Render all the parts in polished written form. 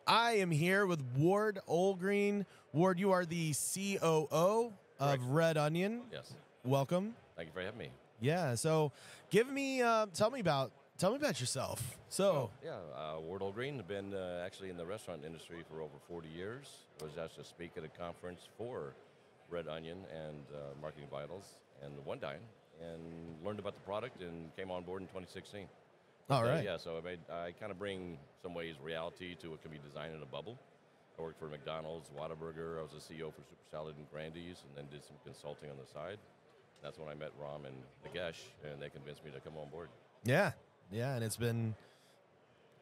I am here with Ward Olgreen. Ward, you are the COO of Red Onion. Yes. Welcome. Thank you for having me. Yeah. So, tell me about yourself. So, Ward Olgreen. I've been actually in the restaurant industry for over 40 years. I was asked to speak at a conference for Red Onion and Marketing Vitals and OneDine, and learned about the product and came on board in 2016. All right. Yeah, so I kind of bring some ways reality to what can be designed in a bubble. I worked for McDonald's, Whataburger. I was a CEO for Super Salad and Grandy's, and then did some consulting on the side. That's when I met Ram and Nagesh, and they convinced me to come on board. Yeah, and it's been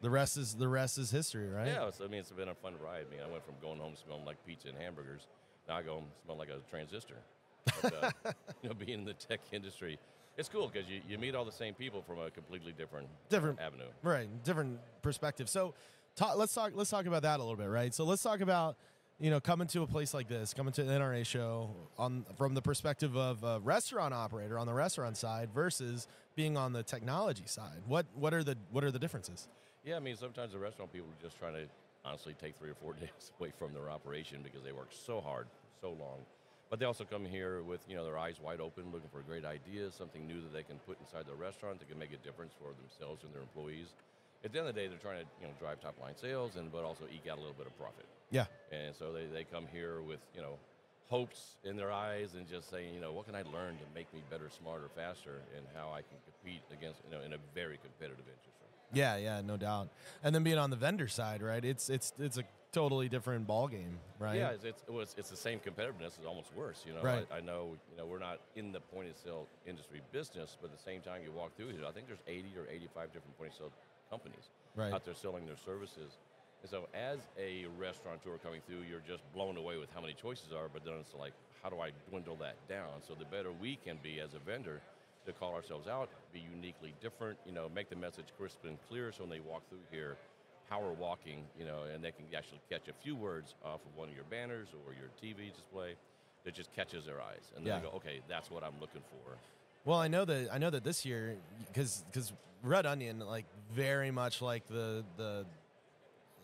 the rest is history, right? Yeah, it's been a fun ride. I went from going home smelling like pizza and hamburgers. Now I go home smelling like a transistor. But, being in the tech industry, it's cool because you meet all the same people from a completely different avenue. Right, different perspective. So let's talk about that a little bit, right? So let's talk about, coming to a place like this, coming to an NRA show from the perspective of a restaurant operator on the restaurant side versus being on the technology side. What are the differences? Yeah, sometimes the restaurant people are just trying to honestly take 3 or 4 days away from their operation because they work so hard, so long. But they also come here with, their eyes wide open, looking for great ideas, something new that they can put inside their restaurant that can make a difference for themselves and their employees. At the end of the day, they're trying to, drive top-line sales, but also eke out a little bit of profit. Yeah. And so they come here with, hopes in their eyes and just saying, what can I learn to make me better, smarter, faster, and how I can compete against, in a very competitive industry. Yeah, no doubt. And then being on the vendor side, right? It's a totally different ball game, right? Yeah, it's the same competitiveness. It's almost worse. Right. I know. We're not in the point of sale industry business, but at the same time, you walk through here, I think there's 80 or 85 different point of sale companies out there selling their services. And so, as a restaurateur coming through, you're just blown away with how many choices are. But then it's like, how do I dwindle that down? So the better we can be as a vendor to call ourselves out, be uniquely different, make the message crisp and clear so when they walk through here, power walking, and they can actually catch a few words off of one of your banners or your TV display that just catches their eyes. And then they go, okay, that's what I'm looking for. Well, I know that this year, because Red Onion, like very much like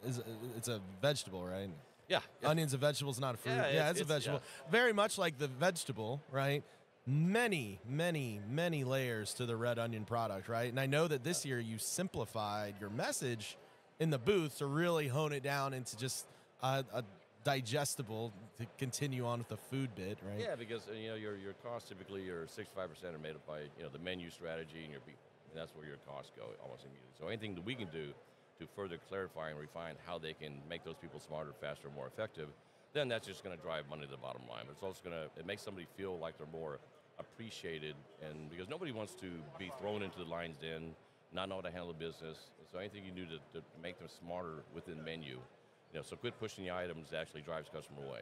it's a vegetable, right? Yeah. Onion's a vegetable, it's not a fruit. Yeah, it's a vegetable. Yeah. Very much like the vegetable, right? Many layers to the Red Onion product, right? And I know that this year you simplified your message in the booth to really hone it down into just a digestible to continue on with the food bit, right? Yeah, because your costs typically are 65% are made up by the menu strategy and your people, and that's where your costs go almost immediately. So anything that we can do to further clarify and refine how they can make those people smarter, faster, more effective, then that's just going to drive money to the bottom line. But it's also it makes somebody feel like they're more appreciated, and because nobody wants to be thrown into the lion's den, not know how to handle the business. So anything you do to make them smarter within the menu, so quit pushing the items that actually drives customer away.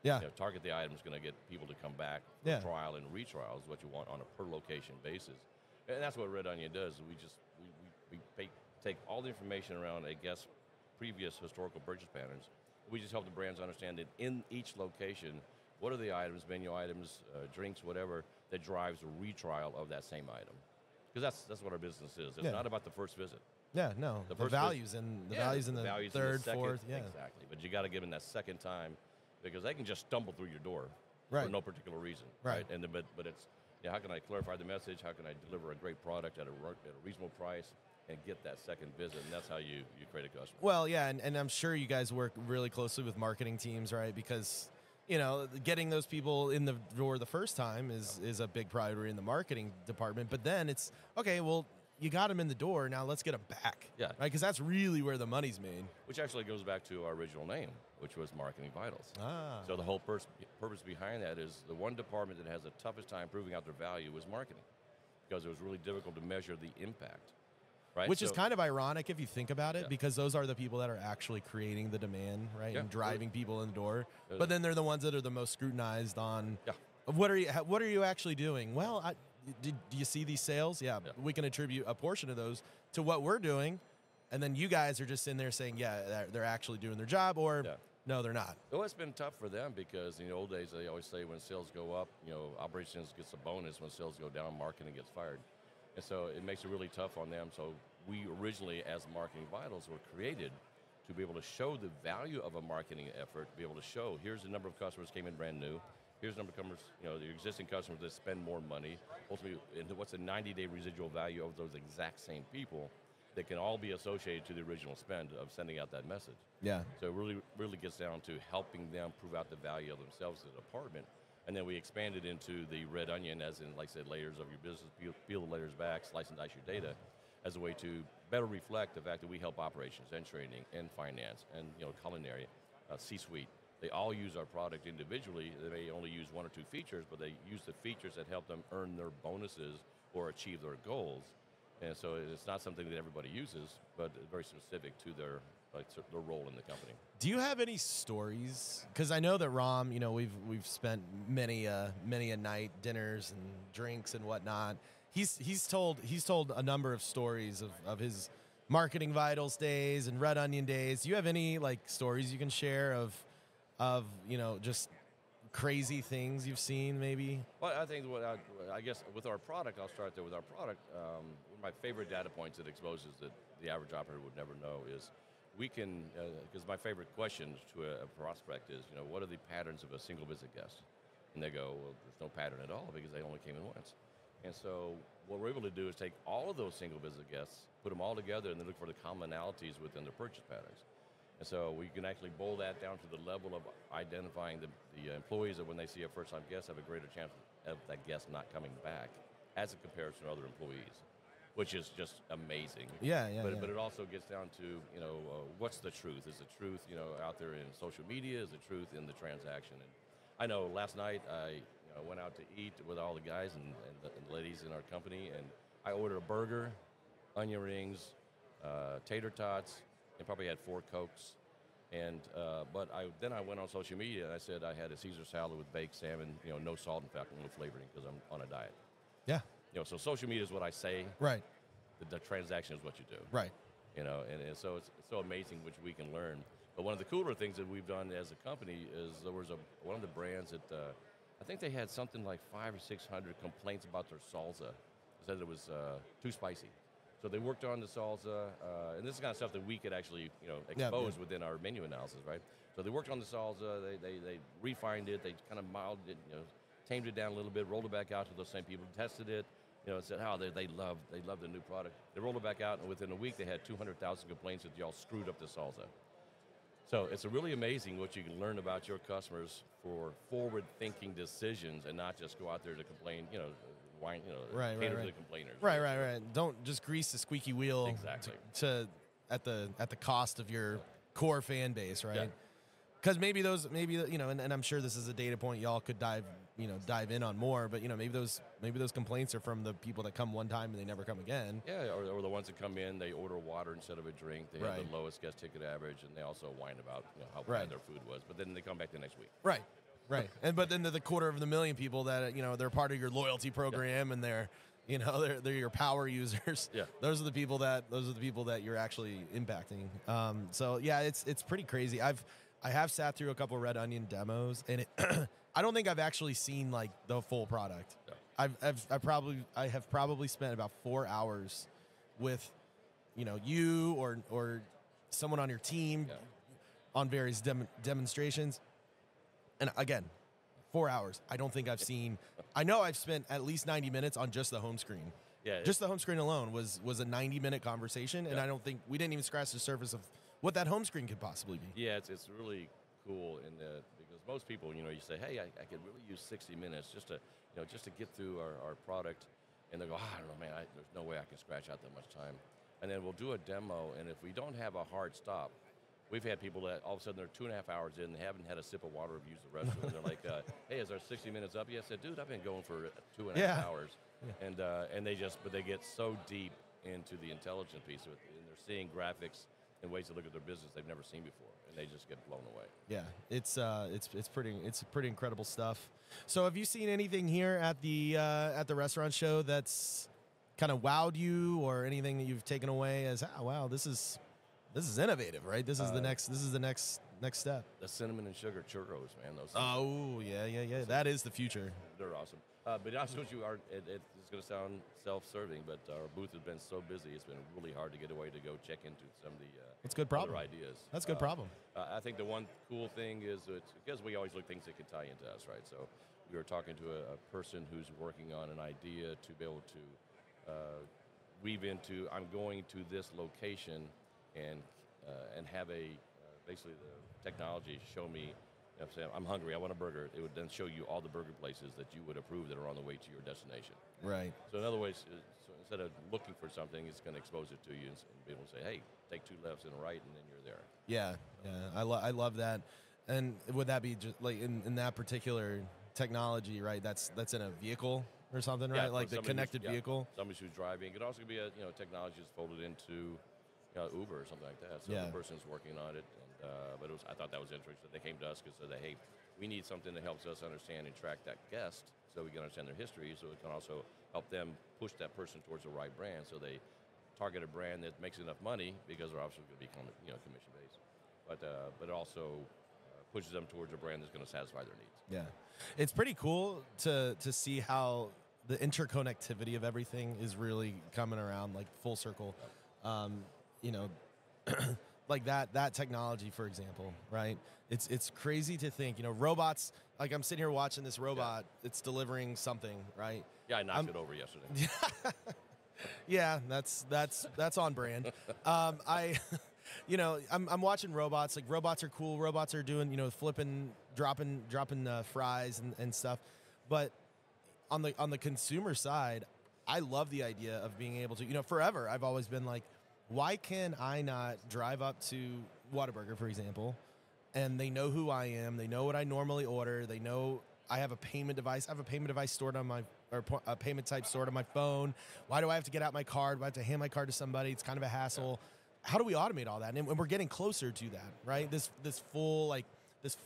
Yeah. Target the items going to get people to come back for trial and retrial is what you want on a per location basis. And that's what Red Onion does. We take all the information around a guest's previous historical purchase patterns. We just help the brands understand that in each location, what are the items, menu items, drinks, whatever, that drives a retrial of that same item. Because that's what our business is. It's not about the first visit. Yeah, no. The values in the third, fourth. Yeah, exactly. But you got to give them that second time because they can just stumble through your door for no particular reason. Right. And but it's how can I clarify the message? How can I deliver a great product at a reasonable price? And get that second visit, and that's how you create a customer. Well, yeah, and I'm sure you guys work really closely with marketing teams, right? Because, getting those people in the door the first time is a big priority in the marketing department. But then it's, okay, well, you got them in the door, now let's get them back. Yeah. Right? Because that's really where the money's made. Which actually goes back to our original name, which was Marketing Vitals. Ah. So the whole purpose behind that is the one department that has the toughest time proving out their value was marketing, because it was really difficult to measure the impact. Right? Which is kind of ironic if you think about it, because those are the people that are actually creating the demand, right, and driving people in the door. But then they're the ones that are the most scrutinized on. Yeah. What are you actually doing? Well, do you see these sales? Yeah, we can attribute a portion of those to what we're doing, and then you guys are just in there saying, they're actually doing their job, or no, they're not. Well, it's been tough for them because in the old days they always say when sales go up, operations gets a bonus. When sales go down, marketing gets fired. And so it makes it really tough on them. So we originally, as Marketing Vitals, were created to be able to show the value of a marketing effort, be able to show, here's the number of customers came in brand new, here's the number of customers, the existing customers that spend more money, ultimately, and what's the 90-day residual value of those exact same people that can all be associated to the original spend of sending out that message. Yeah. So it really, really gets down to helping them prove out the value of themselves as a department. And then we expanded into the red onion, as in, like I said, layers of your business, peel the layers back, slice and dice your data, as a way to better reflect the fact that we help operations and training and finance and culinary, C-suite. They all use our product individually. They may only use one or two features, but they use the features that help them earn their bonuses or achieve their goals. And so it's not something that everybody uses, but very specific to their role in the company. Do you have any stories? Because I know that Ram, we've spent many a night, dinners and drinks and whatnot. He's told a number of stories of his marketing vitals days and red onion days. Do you have any stories you can share of just crazy things you've seen, maybe? Well, I think I guess with our product, I'll start there with our product. One of my favorite data points that exposes that the average operator would never know is we can, because my favorite question to a prospect is, what are the patterns of a single visit guest? And they go, well, there's no pattern at all because they only came in once. And so what we're able to do is take all of those single visit guests, put them all together, and then look for the commonalities within their purchase patterns. And so we can actually boil that down to the level of identifying the employees that when they see a first-time guest have a greater chance of that guest not coming back as a comparison to other employees, which is just amazing. But it also gets down to, what's the truth? Is the truth, out there in social media? Is the truth in the transaction? And I know last night I went out to eat with all the guys and the ladies in our company, and I ordered a burger, onion rings, tater tots, and probably had 4 Cokes. And but then I went on social media and I said I had a Caesar salad with baked salmon, no salt, in fact, no flavoring because I'm on a diet. Yeah. So social media is what I say. Right. The transaction is what you do. Right. And so it's so amazing which we can learn. But one of the cooler things that we've done as a company is there was one of the brands that I think they had something like 500 or 600 complaints about their salsa. They said it was too spicy. So they worked on the salsa, and this is kind of stuff that we could actually, expose within our menu analysis, right? So they worked on the salsa, they refined it, they kind of molded it, tamed it down a little bit, rolled it back out to those same people, tested it, and said how they loved the new product. They rolled it back out, and within a week they had 200,000 complaints that y'all screwed up the salsa. So it's really amazing what you can learn about your customers for forward-thinking decisions, and not just go out there to complain, cater to the complainers. Right. Don't just grease the squeaky wheel exactly at the cost of your core fan base, right? Yeah. Because maybe and I'm sure this is a data point y'all could dive in on more, but maybe those complaints are from the people that come one time and they never come again. Yeah, or the ones that come in, they order water instead of a drink. They have the lowest guest ticket average, and they also whine about how bad their food was. But then they come back the next week. Right. But then the 250,000 people that they're part of your loyalty program and they're your power users. Yeah. Those are the people that you're actually impacting. So yeah, it's pretty crazy. I have sat through a couple of red onion demos, and I don't think I've actually seen the full product. No. I have probably spent about 4 hours with you or someone on your team on various demonstrations. And again, 4 hours. I don't think I've seen. I know I've spent at least 90 minutes on just the home screen. Yeah, just the home screen alone was a 90-minute conversation, and I don't think we didn't even scratch the surface of what that home screen could possibly be. Yeah, it's really cool because most people, you say, hey, I could really use 60 minutes just to get through our product, and they go, I don't know, man, there's no way I can scratch out that much time. And then we'll do a demo, and if we don't have a hard stop, we've had people that all of a sudden they're 2.5 hours in, they haven't had a sip of water or used the restroom. They're like, hey, is our 60 minutes up yet? I said, dude, I've been going for 2.5 hours. Yeah. And they get so deep into the intelligent piece of it, and they're seeing graphics and ways to look at their business they've never seen before, and they just get blown away. Yeah, it's pretty incredible stuff. So have you seen anything here at the restaurant show that's kind of wowed you, or anything that you've taken away as wow, this is innovative, right? This is the next step. The cinnamon and sugar churros, man. Those yeah. That is the future. They're awesome. But honest with you, it's going to sound self-serving, but our booth has been so busy, it's been really hard to get away to go check into some of the That's a good problem. other ideas. That's a good problem. I think the one cool thing is because we always look things that can tie into us, right? So we were talking to a person who's working on an idea to be able to weave into, I'm going to this location and have basically the technology show me, if I'm hungry, I want a burger. It would then show you all the burger places that you would approve that are on the way to your destination. Right. So in other ways, so instead of looking for something, it's going to expose it to you and be able to say, hey, take 2 lefts and a right, and then you're there. Yeah, I love that. And would that be just like in that particular technology, right? That's in a vehicle or something, right? Like the connected vehicle. Somebody who's driving. It could also be technology that's folded into Uber or something like that. So the person's working on it. But I thought that was interesting. They came to us and said, hey, we need something that helps us understand and track that guest so we can understand their history, so it can also help them push that person towards the right brand. So they target a brand that makes enough money because they're obviously going to be commission-based. But it also pushes them towards a brand that's going to satisfy their needs. Yeah. It's pretty cool to see how the interconnectivity of everything is really coming around, like full circle. Like that technology, for example, right? It's crazy to think, robots, like I'm sitting here watching this robot, it's delivering something, right? Yeah, I knocked it over yesterday. Yeah, that's on brand. I'm watching robots. Like robots are cool. Robots are doing, flipping, dropping fries and stuff. But on the consumer side, I love the idea of being able to, forever I've always been like, why can I not drive up to Whataburger, for example, and they know who I am, they know what I normally order, they know I have a payment device. I have a payment device stored on a payment type stored on my phone. Why do I have to get out my card? Why do I have to hand my card to somebody? It's kind of a hassle. Yeah. How do we automate all that? And we're getting closer to that, right? This full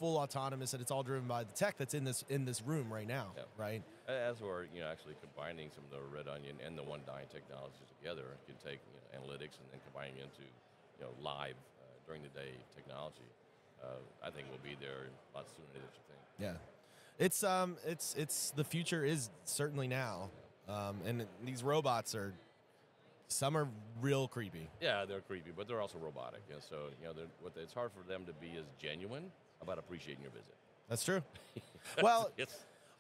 autonomous, and it's all driven by the tech that's in this room right now, right? As we're actually combining some of the Red Onion and the OneDine technologies together, you can take analytics and then combining into live during the day technology. I think we'll be there a lot sooner than you think. Yeah, it's the future is certainly now, and these robots some are real creepy. Yeah, they're creepy, but they're also robotic. So it's hard for them to be as genuine about appreciating your visit. That's true. Well,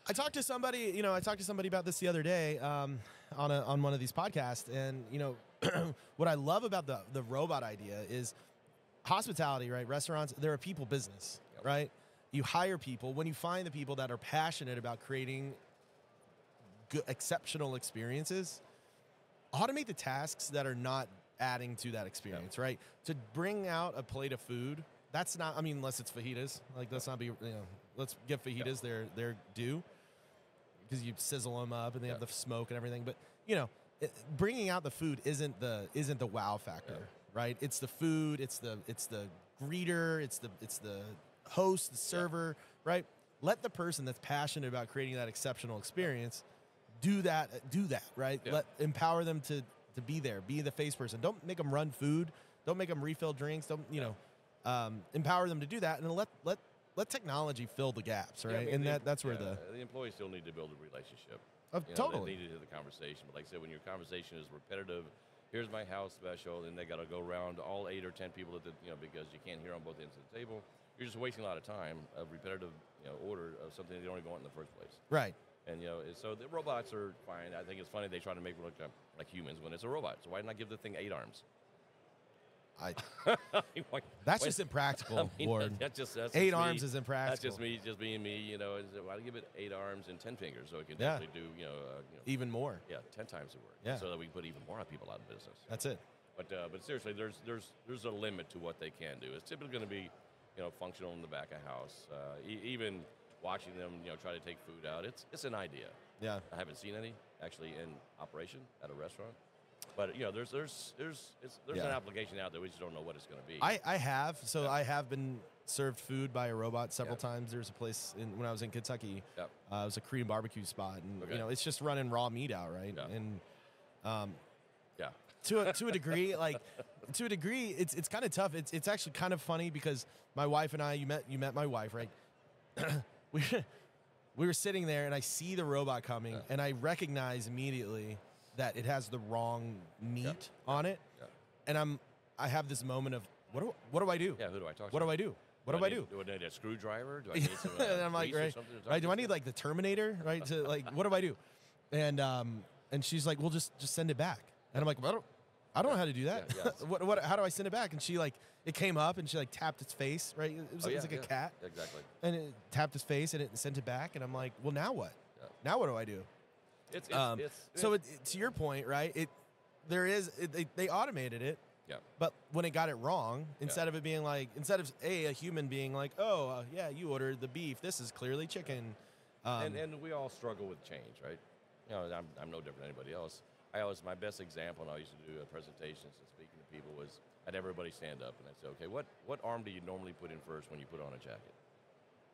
I talked to somebody about this the other day on one of these podcasts, and what I love about the robot idea is hospitality, right? Restaurants, they're a people business, right? You hire people. When you find the people that are passionate about creating good, exceptional experiences, automate the tasks that are not adding to that experience, right? To bring out a plate of food, that's not, unless it's fajitas. Like, let's not be, let's give fajitas their due, because you sizzle them up and they have the smoke and everything. But, bringing out the food isn't the wow factor, right? It's the food, it's the greeter, it's the host, the server, right? Let the person that's passionate about creating that exceptional experience do that, right? Yeah. Empower them to be there, be the face person. Don't make them run food. Don't make them refill drinks. Don't, empower them to do that, and let technology fill the gaps, right? Yeah, and that's where the employees still need to build a relationship. Totally. They need to have the conversation, but like I said, when your conversation is repetitive, here's my house special, and they got to go around all 8 or 10 people because you can't hear on both ends of the table. You're just wasting a lot of time of repetitive order of something they don't even want in the first place. Right. And so the robots are fine. I think it's funny they try to make it look like humans when it's a robot. So why didn't I give the thing 8 arms? That's just impractical, Ward. That's 8 arms is impractical. That's just me, just being me. Why do I give it 8 arms and 10 fingers so it can definitely do even more. Yeah, 10 times the work. Yeah. So that we can put even more people out of business. That's it. But seriously, there's a limit to what they can do. It's typically going to be functional in the back of house. Even watching them try to take food out, it's an idea. Yeah. I haven't seen any actually in operation at a restaurant. But there's an application out there. We just don't know what it's going to be. I have. So I have been served food by a robot several times. There's a place when I was in Kentucky. It was a Korean barbecue spot, and it's just running raw meat out, right? Yeah. And to a degree, it's kind of tough. It's actually kind of funny because my wife and I, you met my wife, right? we were sitting there, and I see the robot coming, and I recognize immediately that it has the wrong meat on it, and I have this moment of what do I do? Yeah, who do I talk to? What do I do? What do I do? Do I need a screwdriver? Do I need some and I'm like, right, do I need like the Terminator, right? To like, what do I do? And she's like, well, just send it back. And I'm like, well, I don't know how to do that. Yeah. How do I send it back? And she like, it came up and she like tapped its face, right? It was like a cat. Exactly. And it tapped its face and it sent it back. And I'm like, well, now what? Yeah. Now what do I do? So to your point, right? They automated it. Yeah. But when it got it wrong, instead of a human being like, oh, yeah, you ordered the beef. This is clearly chicken. And we all struggle with change, right? You know, I'm no different than anybody else. My best example, and I used to do presentations and speaking to people, was I'd have everybody stand up, and I'd say, okay, what arm do you normally put in first when you put on a jacket?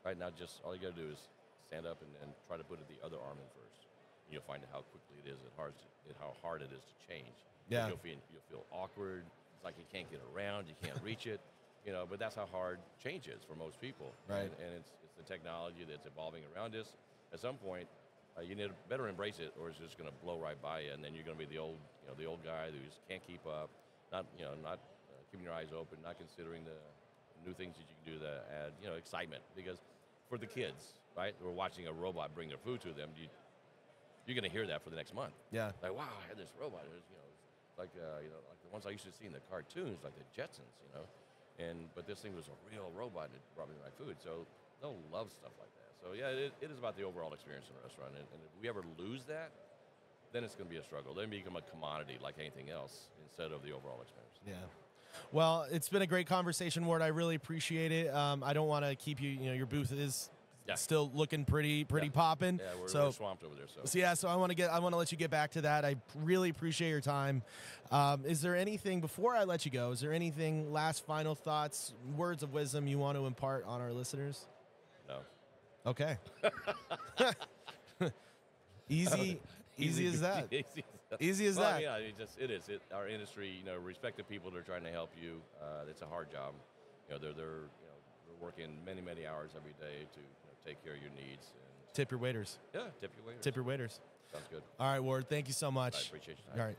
Right now, just all you got to do is stand up and try to put the other arm in first. You'll find out how quickly it is, how hard it is to change. Yeah. You'll feel awkward. It's like you can't get around, you can't reach it. You know, but that's how hard change is for most people. Right. And it's the technology that's evolving around us. At some point, you need to better embrace it, or it's just going to blow right by you, and then you're going to be the old guy who just can't keep up, not keeping your eyes open, not considering the new things that you can do to add excitement. Because for the kids, right, who are watching a robot bring their food to them, you're going to hear that for the next month. Yeah. Like, wow, I had this robot. It was, like the ones I used to see in the cartoons, like the Jetsons, but this thing was a real robot, and it brought me my food. So they'll love stuff like that. So yeah, it is about the overall experience in a restaurant, and if we ever lose that, then it's going to be a struggle. Then become a commodity like anything else instead of the overall experience. Yeah. Well, it's been a great conversation, Ward. I really appreciate it. I don't want to keep you. Your booth is still looking pretty popping. Yeah, we're swamped over there. So I want to let you get back to that. I really appreciate your time. Is there anything before I let you go? Is there anything last final thoughts, words of wisdom you want to impart on our listeners? No. Okay. Easy as that. Easy as that. Yeah, it is. Our industry, respect the people that are trying to help you. It's a hard job. They're working many hours every day to take care of your needs. And tip your waiters. Yeah, tip your waiters. Tip your waiters. Sounds good. All right, Ward. Thank you so much. I appreciate your time. All right.